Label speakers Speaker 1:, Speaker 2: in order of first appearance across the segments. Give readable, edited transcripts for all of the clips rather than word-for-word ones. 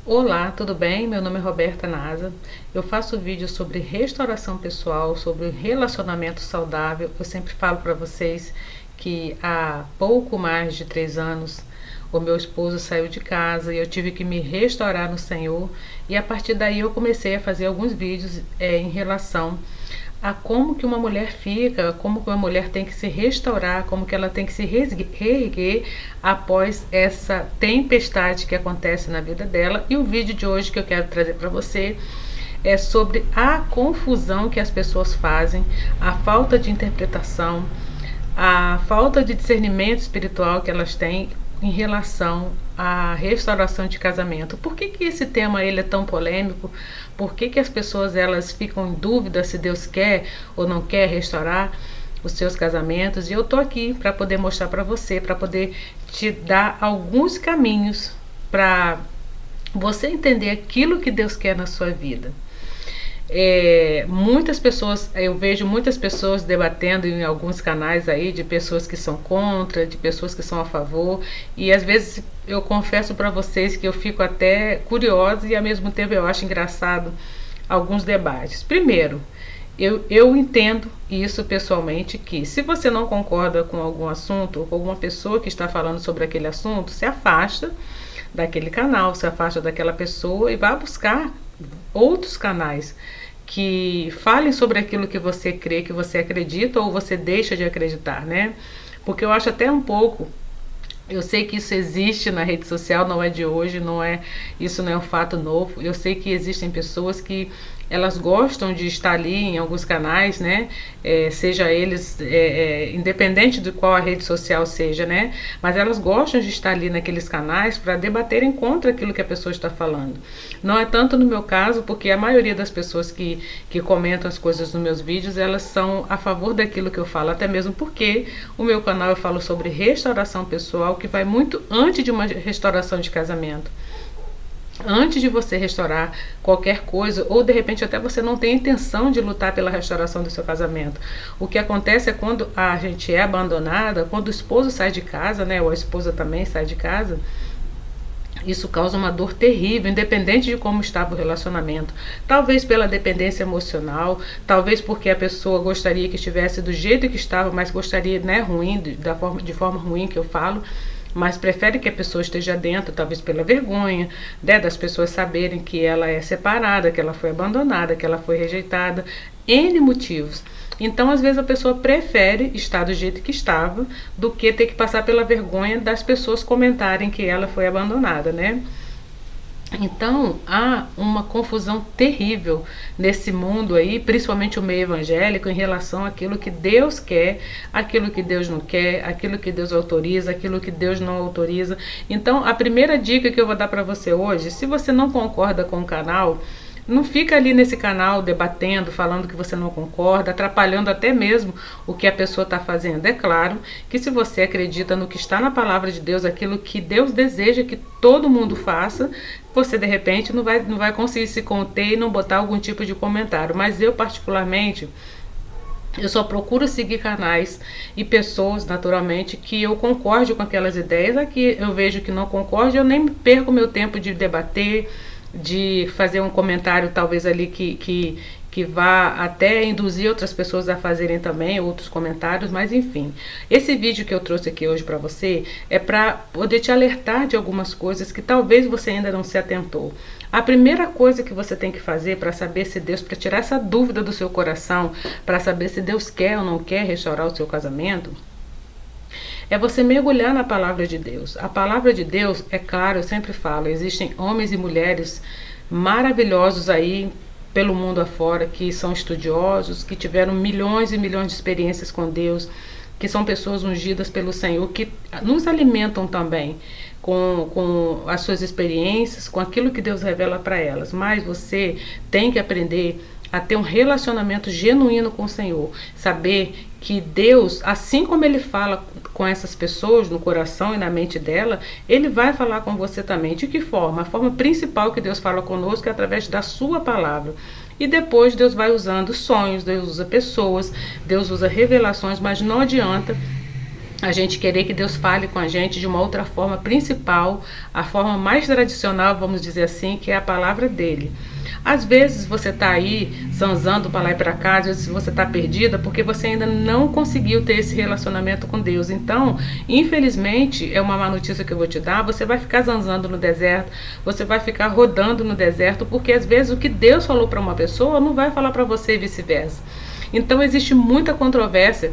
Speaker 1: Olá, tudo bem? Meu nome é Roberta Nasa. Eu faço vídeos sobre restauração pessoal, sobre relacionamento saudável. Eu sempre falo para vocês que há pouco mais de 3 anos o meu esposo saiu de casa e eu tive que me restaurar no Senhor. E a partir daí eu comecei a fazer alguns vídeos em relação a como que uma mulher fica, como que uma mulher tem que se restaurar, como que ela tem que se reerguer após essa tempestade que acontece na vida dela. E o vídeo de hoje que eu quero trazer para você é sobre a confusão que as pessoas fazem, a falta de interpretação, a falta de discernimento espiritual que elas têm em relação à restauração de casamento. Por que esse tema ele é tão polêmico? Por que as pessoas elas ficam em dúvida se Deus quer ou não quer restaurar os seus casamentos? E eu tô aqui para poder mostrar para você, para poder te dar alguns caminhos para você entender aquilo que Deus quer na sua vida. Muitas pessoas, eu vejo muitas pessoas debatendo em alguns canais aí, de pessoas que são contra, de pessoas que são a favor, e às vezes eu confesso para vocês que eu fico até curiosa e ao mesmo tempo eu acho engraçado alguns debates. Primeiro, eu entendo isso pessoalmente, que se você não concorda com algum assunto ou com alguma pessoa que está falando sobre aquele assunto, se afasta daquele canal, se afasta daquela pessoa e vá buscar outros canais que falem sobre aquilo que você crê, que você acredita ou você deixa de acreditar, né? Porque eu acho até um pouco, eu sei que isso existe na rede social, não é de hoje, isso não é um fato novo. Eu sei que existem pessoas que elas gostam de estar ali em alguns canais, né? Seja eles, independente de qual a rede social seja, né? Mas elas gostam de estar ali naqueles canais para debaterem contra aquilo que a pessoa está falando. Não é tanto no meu caso, porque a maioria das pessoas que comentam as coisas nos meus vídeos, elas são a favor daquilo que eu falo, até mesmo porque o meu canal eu falo sobre restauração pessoal, que vai muito antes de uma restauração de casamento. Antes de você restaurar qualquer coisa, ou de repente até você não tem intenção de lutar pela restauração do seu casamento. O que acontece é quando a gente é abandonada, quando o esposo sai de casa, né, ou a esposa também sai de casa, isso causa uma dor terrível, independente de como estava o relacionamento. Talvez pela dependência emocional, talvez porque a pessoa gostaria que estivesse do jeito que estava, mas gostaria, né, ruim, de forma ruim que eu falo, mas prefere que a pessoa esteja dentro, talvez pela vergonha, né, das pessoas saberem que ela é separada, que ela foi abandonada, que ela foi rejeitada, N motivos. Então, às vezes, a pessoa prefere estar do jeito que estava do que ter que passar pela vergonha das pessoas comentarem que ela foi abandonada, né? Então há uma confusão terrível nesse mundo aí, principalmente o meio evangélico, em relação àquilo que Deus quer, aquilo que Deus não quer, aquilo que Deus autoriza, aquilo que Deus não autoriza. Então a primeira dica que eu vou dar para você hoje, se você não concorda com o canal, não fica ali nesse canal debatendo, falando que você não concorda, atrapalhando até mesmo o que a pessoa está fazendo. É claro que se você acredita no que está na palavra de Deus, aquilo que Deus deseja que todo mundo faça, você de repente não vai conseguir se conter e não botar algum tipo de comentário. Mas eu particularmente, eu só procuro seguir canais e pessoas, naturalmente, que eu concorde com aquelas ideias. Aqui eu vejo que não concorde, eu nem perco meu tempo de debater, de fazer um comentário talvez ali que vá até induzir outras pessoas a fazerem também outros comentários, mas enfim. Esse vídeo que eu trouxe aqui hoje para você é para poder te alertar de algumas coisas que talvez você ainda não se atentou. A primeira coisa que você tem que fazer para saber se Deus, para tirar essa dúvida do seu coração, para saber se Deus quer ou não quer restaurar o seu casamento, é você mergulhar na palavra de Deus. A palavra de Deus, é claro, eu sempre falo, existem homens e mulheres maravilhosos aí pelo mundo afora, que são estudiosos, que tiveram milhões e milhões de experiências com Deus, que são pessoas ungidas pelo Senhor, que nos alimentam também com as suas experiências, com aquilo que Deus revela para elas. Mas você tem que aprender a ter um relacionamento genuíno com o Senhor, saber que Deus, assim como Ele fala com essas pessoas no coração e na mente dela, Ele vai falar com você também. De que forma? A forma principal que Deus fala conosco é através da sua palavra. E depois Deus vai usando sonhos, Deus usa pessoas, Deus usa revelações, mas não adianta a gente querer que Deus fale com a gente de uma outra forma principal, a forma mais tradicional, vamos dizer assim, que é a palavra dele. Às vezes você está aí zanzando para lá e para cá, às vezes você está perdida porque você ainda não conseguiu ter esse relacionamento com Deus. Então, infelizmente, é uma má notícia que eu vou te dar, você vai ficar zanzando no deserto, você vai ficar rodando no deserto, porque às vezes o que Deus falou para uma pessoa não vai falar para você e vice-versa. Então existe muita controvérsia.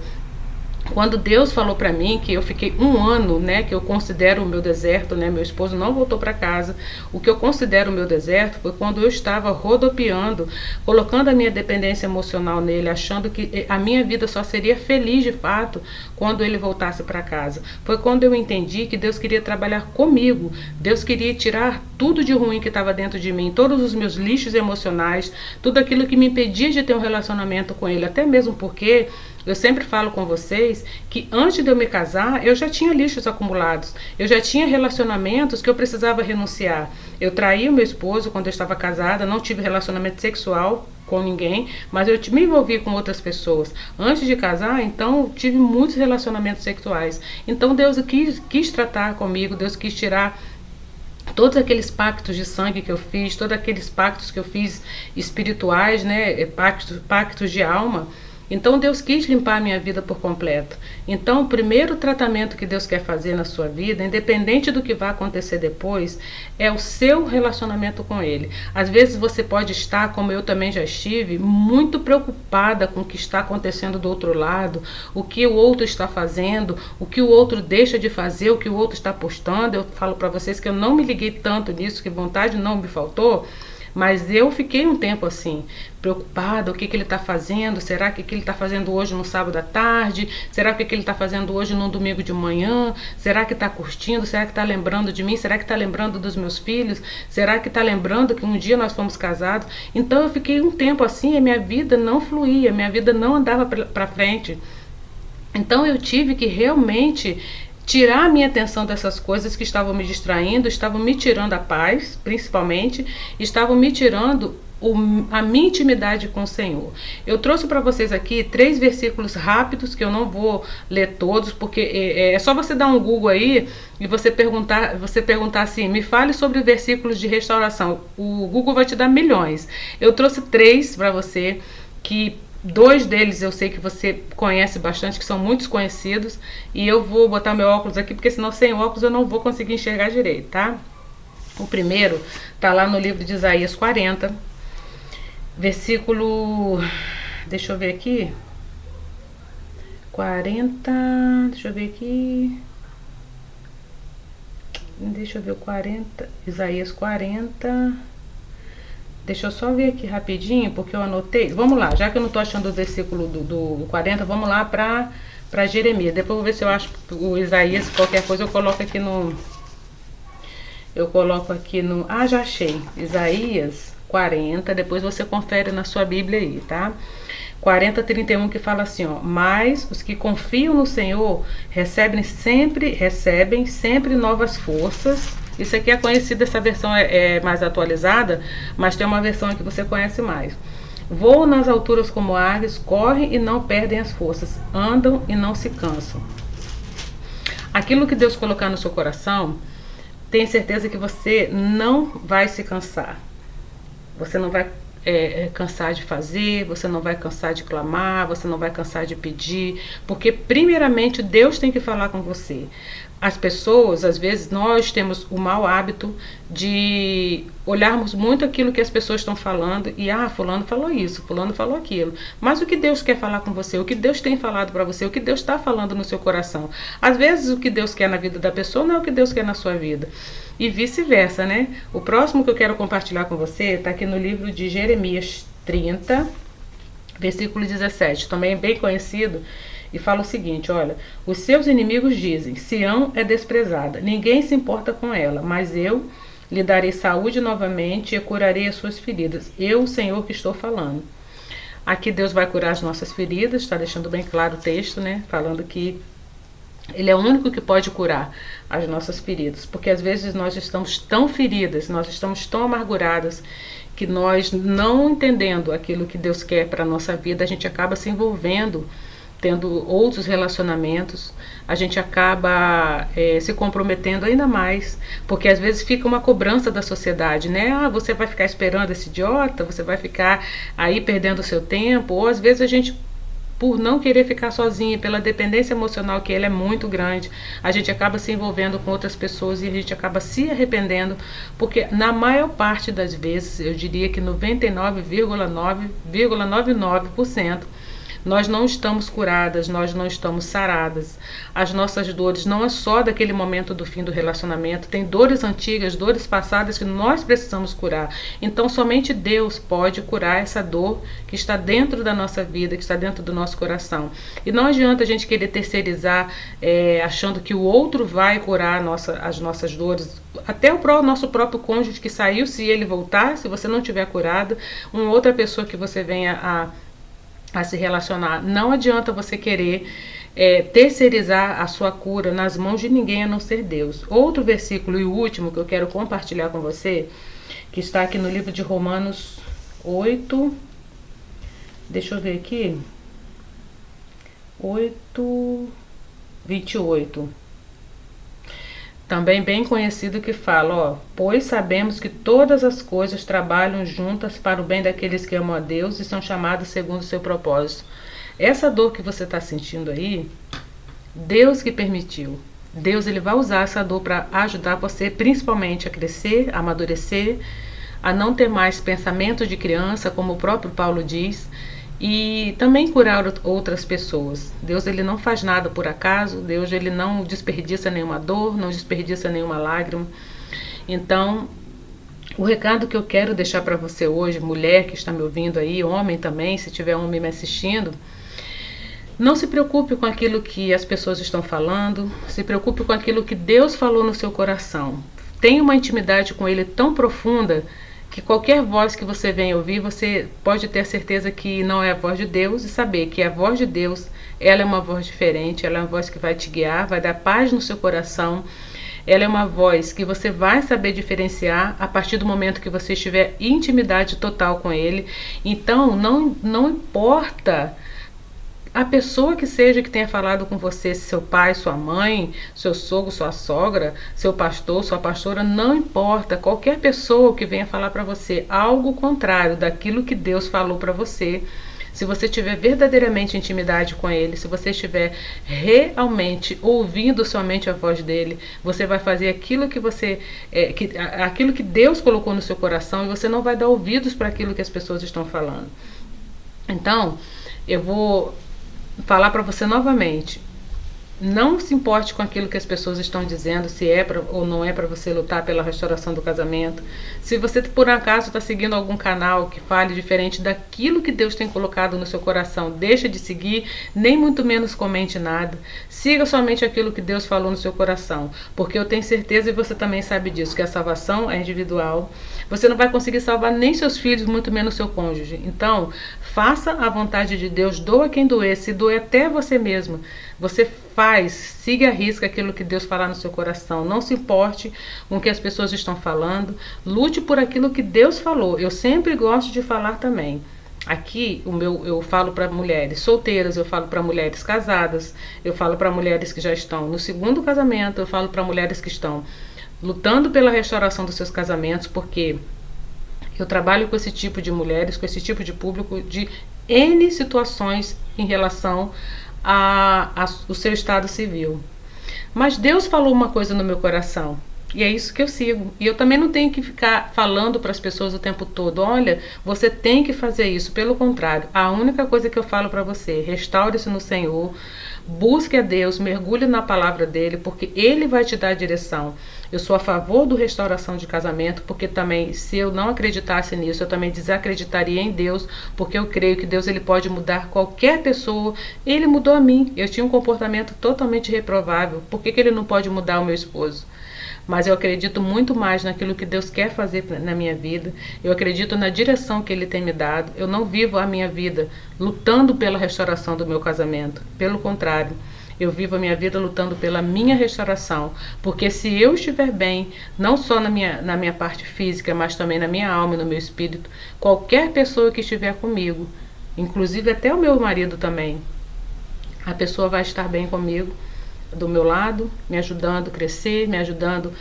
Speaker 1: Quando Deus falou para mim que eu fiquei um ano, né, que eu considero o meu deserto, né, meu esposo não voltou para casa, o que eu considero o meu deserto foi quando eu estava rodopiando, colocando a minha dependência emocional nele, achando que a minha vida só seria feliz de fato quando ele voltasse para casa. Foi quando eu entendi que Deus queria trabalhar comigo, Deus queria tirar tudo de ruim que estava dentro de mim, todos os meus lixos emocionais, tudo aquilo que me impedia de ter um relacionamento com ele, até mesmo porque eu sempre falo com vocês que antes de eu me casar, eu já tinha lixos acumulados. Eu já tinha relacionamentos que eu precisava renunciar. Eu traí o meu esposo quando eu estava casada, não tive relacionamento sexual com ninguém, mas eu me envolvi com outras pessoas. Antes de casar, então, tive muitos relacionamentos sexuais. Então, Deus quis tratar comigo, Deus quis tirar todos aqueles pactos de sangue que eu fiz, todos aqueles pactos que eu fiz espirituais, né, pactos de alma. Então Deus quis limpar a minha vida por completo. Então o primeiro tratamento que Deus quer fazer na sua vida, independente do que vai acontecer depois, é o seu relacionamento com Ele. Às vezes você pode estar, como eu também já estive, muito preocupada com o que está acontecendo do outro lado, o que o outro está fazendo, o que o outro deixa de fazer, o que o outro está postando. Eu falo para vocês que eu não me liguei tanto nisso, que vontade não me faltou. Mas eu fiquei um tempo assim, preocupada, o que ele está fazendo, será que o que ele está fazendo hoje no sábado à tarde, será que o que ele está fazendo hoje no domingo de manhã, será que está curtindo, será que está lembrando de mim, será que está lembrando dos meus filhos, será que está lembrando que um dia nós fomos casados. Então eu fiquei um tempo assim e minha vida não fluía, minha vida não andava para frente. Então eu tive que realmente tirar a minha atenção dessas coisas que estavam me distraindo, estavam me tirando a paz, principalmente, estavam me tirando a minha intimidade com o Senhor. Eu trouxe para vocês aqui 3 versículos rápidos que eu não vou ler todos, porque é só você dar um Google aí e você perguntar assim, me fale sobre versículos de restauração. O Google vai te dar milhões. Eu trouxe 3 para você, que 2 deles eu sei que você conhece bastante, que são muito conhecidos, e eu vou botar meu óculos aqui, porque senão sem óculos eu não vou conseguir enxergar direito, tá? O primeiro tá lá no livro de Isaías 40, versículo, deixa eu ver aqui, 40, deixa eu ver aqui, deixa eu ver o 40, Isaías 40... Deixa eu só ver aqui rapidinho, porque eu anotei. Vamos lá, já que eu não estou achando o versículo do 40, vamos lá para Jeremias. Depois eu vou ver se eu acho o Isaías, qualquer coisa eu coloco aqui no... Ah, já achei. Isaías 40, depois você confere na sua Bíblia aí, tá? 40:31 que fala assim, ó: mas os que confiam no Senhor recebem sempre novas forças. Isso aqui é conhecido, essa versão é mais atualizada, mas tem uma versão que você conhece mais. Voam nas alturas como aves, correm e não perdem as forças, andam e não se cansam. Aquilo que Deus colocar no seu coração, tenha certeza que você não vai se cansar. Você não vai cansar de fazer, você não vai cansar de clamar, você não vai cansar de pedir, porque primeiramente Deus tem que falar com você. As pessoas, às vezes, nós temos o mau hábito de olharmos muito aquilo que as pessoas estão falando e, fulano falou isso, fulano falou aquilo. Mas o que Deus quer falar com você, o que Deus tem falado para você, o que Deus está falando no seu coração. Às vezes, o que Deus quer na vida da pessoa não é o que Deus quer na sua vida. E vice-versa, né? O próximo que eu quero compartilhar com você está aqui no livro de Jeremias 30, versículo 17, também bem conhecido. E fala o seguinte, olha: os seus inimigos dizem, Sião é desprezada, ninguém se importa com ela, mas eu lhe darei saúde novamente e curarei as suas feridas. Eu, o Senhor, que estou falando. Aqui Deus vai curar as nossas feridas, está deixando bem claro o texto, né? Falando que Ele é o único que pode curar as nossas feridas, porque às vezes nós estamos tão feridas, nós estamos tão amarguradas, que nós, não entendendo aquilo que Deus quer para a nossa vida, a gente acaba se envolvendo tendo outros relacionamentos, a gente acaba se comprometendo ainda mais, porque às vezes fica uma cobrança da sociedade, né? Ah, você vai ficar esperando esse idiota, você vai ficar aí perdendo o seu tempo, ou às vezes a gente, por não querer ficar sozinha, pela dependência emocional que ele é muito grande, a gente acaba se envolvendo com outras pessoas e a gente acaba se arrependendo, porque na maior parte das vezes, eu diria que 99,9,99%, nós não estamos curadas, nós não estamos saradas. As nossas dores não é só daquele momento do fim do relacionamento, tem dores antigas, dores passadas que nós precisamos curar. Então somente Deus pode curar essa dor que está dentro da nossa vida, que está dentro do nosso coração. E não adianta a gente querer terceirizar, achando que o outro vai curar as nossas dores. Até o nosso próprio cônjuge que saiu, se ele voltar, se você não tiver curado, uma outra pessoa que você venha a se relacionar. Não adianta você querer terceirizar a sua cura nas mãos de ninguém a não ser Deus. Outro versículo e o último que eu quero compartilhar com você, que está aqui no livro de Romanos 8, deixa eu ver aqui, 8:28. Também bem conhecido, que fala, pois sabemos que todas as coisas trabalham juntas para o bem daqueles que amam a Deus e são chamados segundo o seu propósito. Essa dor que você está sentindo aí, Deus que permitiu. Deus, ele vai usar essa dor para ajudar você, principalmente a crescer, a amadurecer, a não ter mais pensamentos de criança, como o próprio Paulo diz, e também curar outras pessoas. Deus, ele não faz nada por acaso. Deus, ele não desperdiça nenhuma dor, não desperdiça nenhuma lágrima. Então, o recado que eu quero deixar para você hoje, mulher que está me ouvindo aí, homem também, se tiver homem me assistindo, não se preocupe com aquilo que as pessoas estão falando, se preocupe com aquilo que Deus falou no seu coração. Tenha uma intimidade com ele tão profunda que qualquer voz que você venha ouvir, você pode ter certeza que não é a voz de Deus, e saber que a voz de Deus, ela é uma voz diferente, ela é uma voz que vai te guiar, vai dar paz no seu coração. Ela é uma voz que você vai saber diferenciar a partir do momento que você estiver em intimidade total com ele. Então, não importa a pessoa que seja que tenha falado com você, seu pai, sua mãe, seu sogro, sua sogra, seu pastor, sua pastora, não importa. Qualquer pessoa que venha falar para você algo contrário daquilo que Deus falou para você, se você tiver verdadeiramente intimidade com ele, se você estiver realmente ouvindo somente a voz dele, você vai fazer aquilo que aquilo que Deus colocou no seu coração, e você não vai dar ouvidos para aquilo que as pessoas estão falando. Então, eu vou falar para você novamente: não se importe com aquilo que as pessoas estão dizendo, se é ou não é para você lutar pela restauração do casamento. Se você por acaso está seguindo algum canal que fale diferente daquilo que Deus tem colocado no seu coração, deixa de seguir, nem muito menos comente nada. Siga somente aquilo que Deus falou no seu coração, porque eu tenho certeza, e você também sabe disso, que a salvação é individual. Você não vai conseguir salvar nem seus filhos, muito menos seu cônjuge. Então, faça a vontade de Deus, doa quem doer, se doer até você mesmo. Você siga a risca aquilo que Deus falar no seu coração. Não se importe com o que as pessoas estão falando. Lute por aquilo que Deus falou. Eu sempre gosto de falar também. Aqui eu falo para mulheres solteiras, eu falo para mulheres casadas, eu falo para mulheres que já estão no segundo casamento, eu falo para mulheres que estão lutando pela restauração dos seus casamentos, porque eu trabalho com esse tipo de mulheres, com esse tipo de público, de N situações em relação o seu estado civil. Mas Deus falou uma coisa no meu coração, e é isso que eu sigo. E eu também não tenho que ficar falando para as pessoas o tempo todo: olha, você tem que fazer isso. Pelo contrário, a única coisa que eu falo para você: restaure-se no Senhor, busque a Deus, mergulhe na palavra dele, porque ele vai te dar a direção. Eu sou a favor da restauração de casamento, porque também, se eu não acreditasse nisso, eu também desacreditaria em Deus, porque eu creio que Deus, ele pode mudar qualquer pessoa. Ele mudou a mim. Eu tinha um comportamento totalmente reprovável. Por que ele não pode mudar o meu esposo? Mas eu acredito muito mais naquilo que Deus quer fazer na minha vida. Eu acredito na direção que ele tem me dado. Eu não vivo a minha vida lutando pela restauração do meu casamento. Pelo contrário, eu vivo a minha vida lutando pela minha restauração, porque se eu estiver bem, não só na minha parte física, mas também na minha alma e no meu espírito, qualquer pessoa que estiver comigo, inclusive até o meu marido também, a pessoa vai estar bem comigo, do meu lado, me ajudando a crescer, me ajudando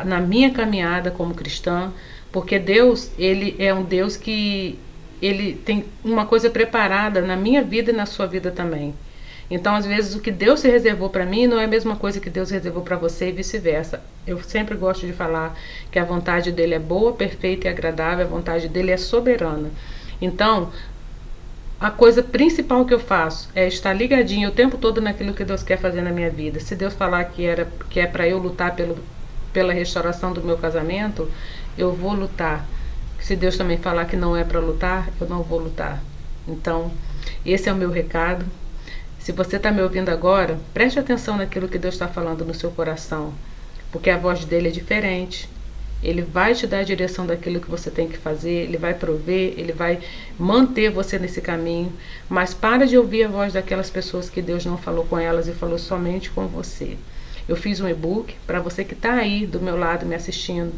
Speaker 1: na minha caminhada como cristã, porque Deus, Ele é um Deus que Ele tem uma coisa preparada na minha vida e na sua vida também. Então, às vezes, o que Deus se reservou para mim não é a mesma coisa que Deus reservou para você e vice-versa. Eu sempre gosto de falar que a vontade dele é boa, perfeita e agradável, a vontade dele é soberana. Então, a coisa principal que eu faço é estar ligadinho o tempo todo naquilo que Deus quer fazer na minha vida. Se Deus falar que é para eu lutar pela restauração do meu casamento, eu vou lutar. Se Deus também falar que não é para lutar, eu não vou lutar. Então, esse é o meu recado. Se você está me ouvindo agora, preste atenção naquilo que Deus está falando no seu coração, porque a voz dele é diferente. Ele vai te dar a direção daquilo que você tem que fazer, ele vai prover, ele vai manter você nesse caminho, mas para de ouvir a voz daquelas pessoas que Deus não falou com elas e falou somente com você. Eu fiz um e-book para você que está aí do meu lado me assistindo,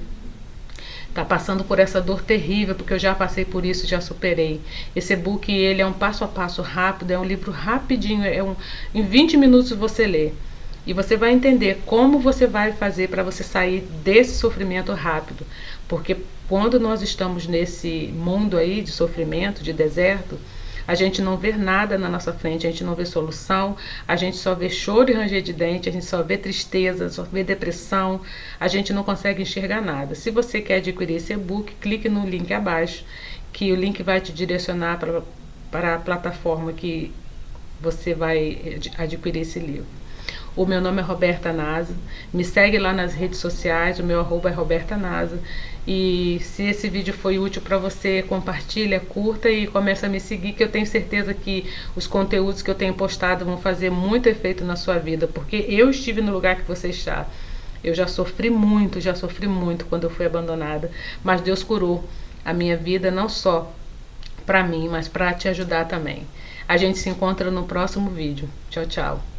Speaker 1: está passando por essa dor terrível, porque eu já passei por isso, já superei. Esse e-book, ele é um passo a passo rápido, é um livro rapidinho, em 20 minutos você lê. E você vai entender como você vai fazer para você sair desse sofrimento rápido. Porque quando nós estamos nesse mundo aí de sofrimento, de deserto, a gente não vê nada na nossa frente, a gente não vê solução, a gente só vê choro e ranger de dente, a gente só vê tristeza, só vê depressão, a gente não consegue enxergar nada. Se você quer adquirir esse e-book, clique no link abaixo, que o link vai te direcionar para a plataforma que você vai adquirir esse livro. O meu nome é Roberta Nasa, me segue lá nas redes sociais, o meu @ é Roberta Nasa. E se esse vídeo foi útil para você, compartilha, curta e começa a me seguir, que eu tenho certeza que os conteúdos que eu tenho postado vão fazer muito efeito na sua vida, porque eu estive no lugar que você está. Eu já sofri muito quando eu fui abandonada, mas Deus curou a minha vida não só para mim, mas para te ajudar também. A gente se encontra no próximo vídeo. Tchau, tchau.